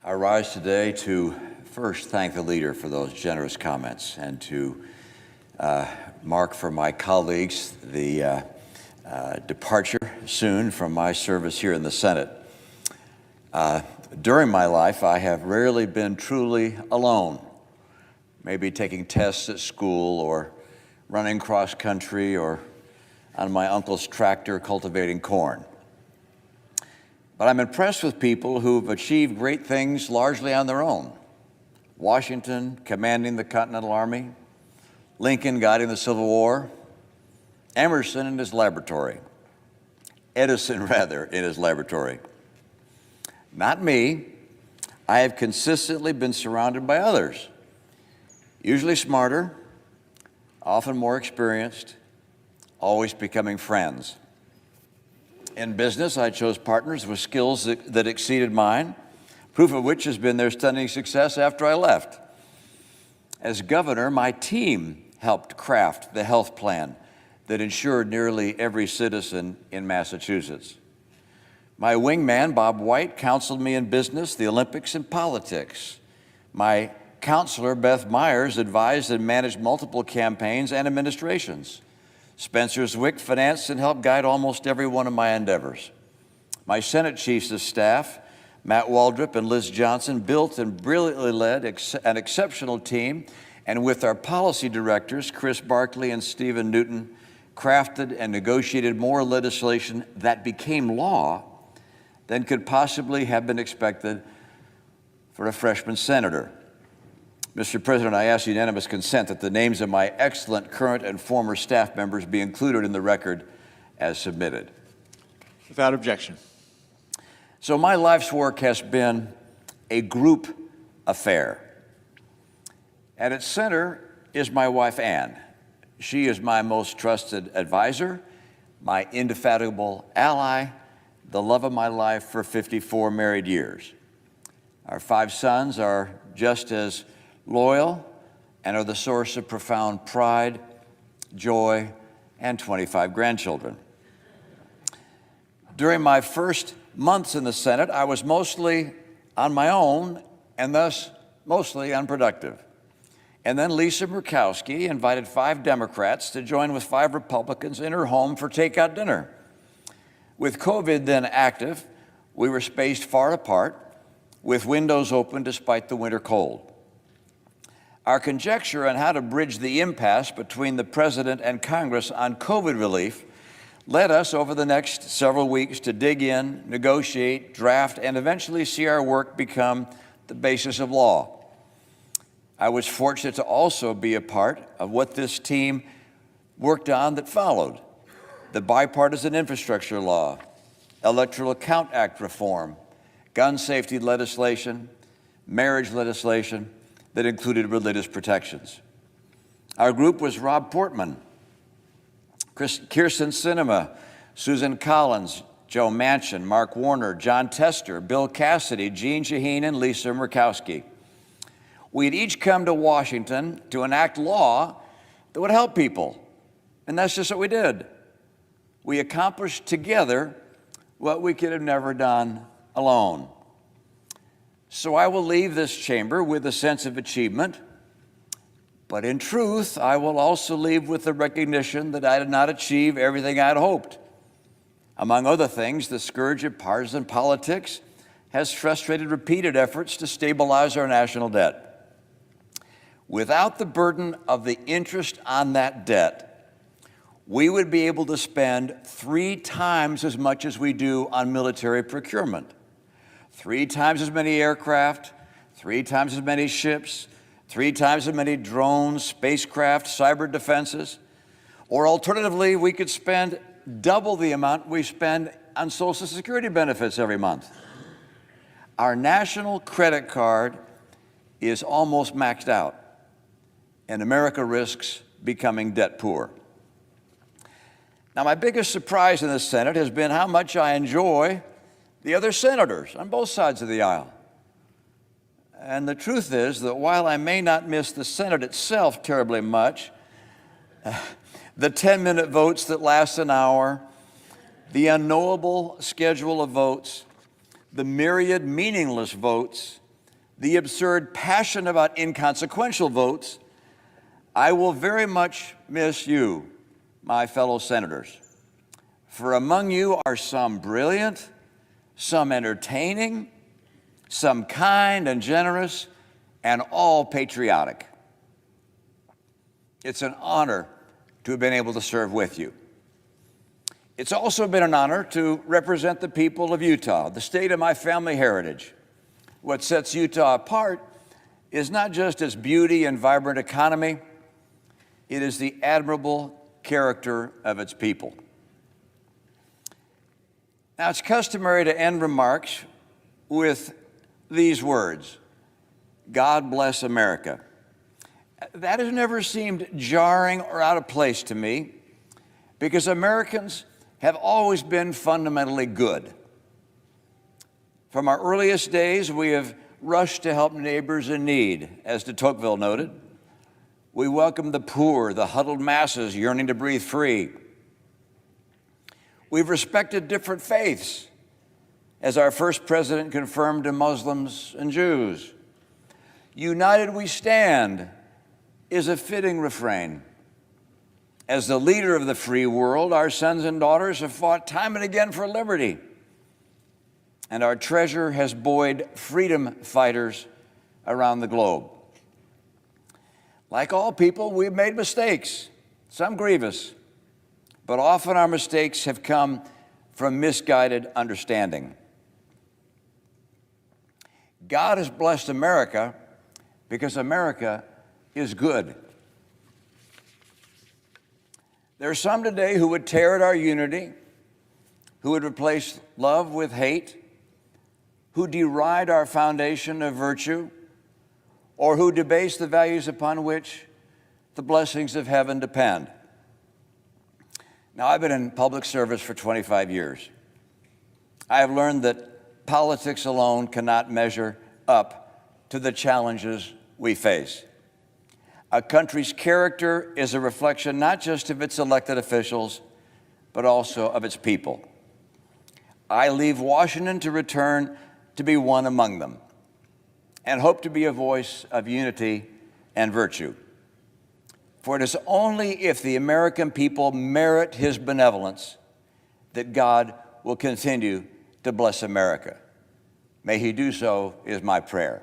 I rise today to first thank the leader for those generous comments and to mark for my colleagues the departure soon from my service here in the Senate. During my life, I have rarely been truly alone, maybe taking tests at school or running cross country or on my uncle's tractor cultivating corn. But I'm impressed with people who've achieved great things largely on their own. Washington commanding the Continental Army, Lincoln guiding the Civil War, Emerson in his laboratory, Edison rather in his laboratory. Not me. I have consistently been surrounded by others, usually smarter, often more experienced, always becoming friends. In business, I chose partners with skills that exceeded mine, proof of which has been their stunning success after I left. As governor, my team helped craft the health plan that insured nearly every citizen in Massachusetts. My wingman, Bob White, counseled me in business, the Olympics, and politics. My counselor, Beth Myers, advised and managed multiple campaigns and administrations. Spencer Zwick financed and helped guide almost every one of my endeavors. My Senate chiefs of staff, Matt Waldrop and Liz Johnson, built and brilliantly led an exceptional team, and with our policy directors, Chris Barkley and Stephen Newton, crafted and negotiated more legislation that became law than could possibly have been expected for a freshman senator. Mr. President, I ask unanimous consent that the names of my excellent current and former staff members be included in the record as submitted. Without objection. So my life's work has been a group affair. At its center is my wife, Ann. She is my most trusted advisor, my indefatigable ally, the love of my life for 54 married years. Our 5 sons are just as loyal and are the source of profound pride, joy, and 25 grandchildren. During my first months in the Senate, I was mostly on my own and thus mostly unproductive. And then Lisa Murkowski invited 5 Democrats to join with 5 Republicans in her home for takeout dinner. With COVID then active, we were spaced far apart with windows open despite the winter cold. Our conjecture on how to bridge the impasse between the President and Congress on COVID relief led us over the next several weeks to dig in, negotiate, draft, and eventually see our work become the basis of law. I was fortunate to also be a part of what this team worked on that followed: the bipartisan infrastructure law, Electoral Count Act reform, gun safety legislation, marriage legislation that included religious protections. Our group was Rob Portman, Kirsten Sinema, Susan Collins, Joe Manchin, Mark Warner, John Tester, Bill Cassidy, Jeanne Shaheen, and Lisa Murkowski. We'd each come to Washington to enact law that would help people, and that's just what we did. We accomplished together what we could have never done alone. So I will leave this chamber with a sense of achievement, but in truth, I will also leave with the recognition that I did not achieve everything I'd hoped. Among other things, the scourge of partisan politics has frustrated repeated efforts to stabilize our national debt. Without the burden of the interest on that debt, we would be able to spend 3 times as much as we do on military procurement. 3 times as many aircraft, 3 times as many ships, 3 times as many drones, spacecraft, cyber defenses. Or alternatively, we could spend double the amount we spend on Social Security benefits every month. Our national credit card is almost maxed out, and America risks becoming debt poor. Now, my biggest surprise in the Senate has been how much I enjoy the other senators on both sides of the aisle. And the truth is that while I may not miss the Senate itself terribly much, the 10-minute votes that last an hour, the unknowable schedule of votes, the myriad meaningless votes, the absurd passion about inconsequential votes, I will very much miss you, my fellow senators. For among you are some brilliant, some entertaining, some kind and generous, and all patriotic. It's an honor to have been able to serve with you. It's also been an honor to represent the people of Utah, the state of my family heritage. What sets Utah apart is not just its beauty and vibrant economy, it is the admirable character of its people. Now, it's customary to end remarks with these words, "God bless America." That has never seemed jarring or out of place to me because Americans have always been fundamentally good. From our earliest days, we have rushed to help neighbors in need, as de Tocqueville noted. We welcome the poor, the huddled masses yearning to breathe free. We've respected different faiths, as our first president confirmed to Muslims and Jews. United we stand is a fitting refrain. As the leader of the free world, our sons and daughters have fought time and again for liberty, and our treasure has buoyed freedom fighters around the globe. Like all people, we've made mistakes, some grievous, but often our mistakes have come from misguided understanding. God has blessed America because America is good. There are some today who would tear at our unity, who would replace love with hate, who deride our foundation of virtue, or who debase the values upon which the blessings of heaven depend. Now, I've been in public service for 25 years. I have learned that politics alone cannot measure up to the challenges we face. A country's character is a reflection not just of its elected officials, but also of its people. I leave Washington to return to be one among them and hope to be a voice of unity and virtue. For it is only if the American people merit his benevolence that God will continue to bless America. May he do so is my prayer.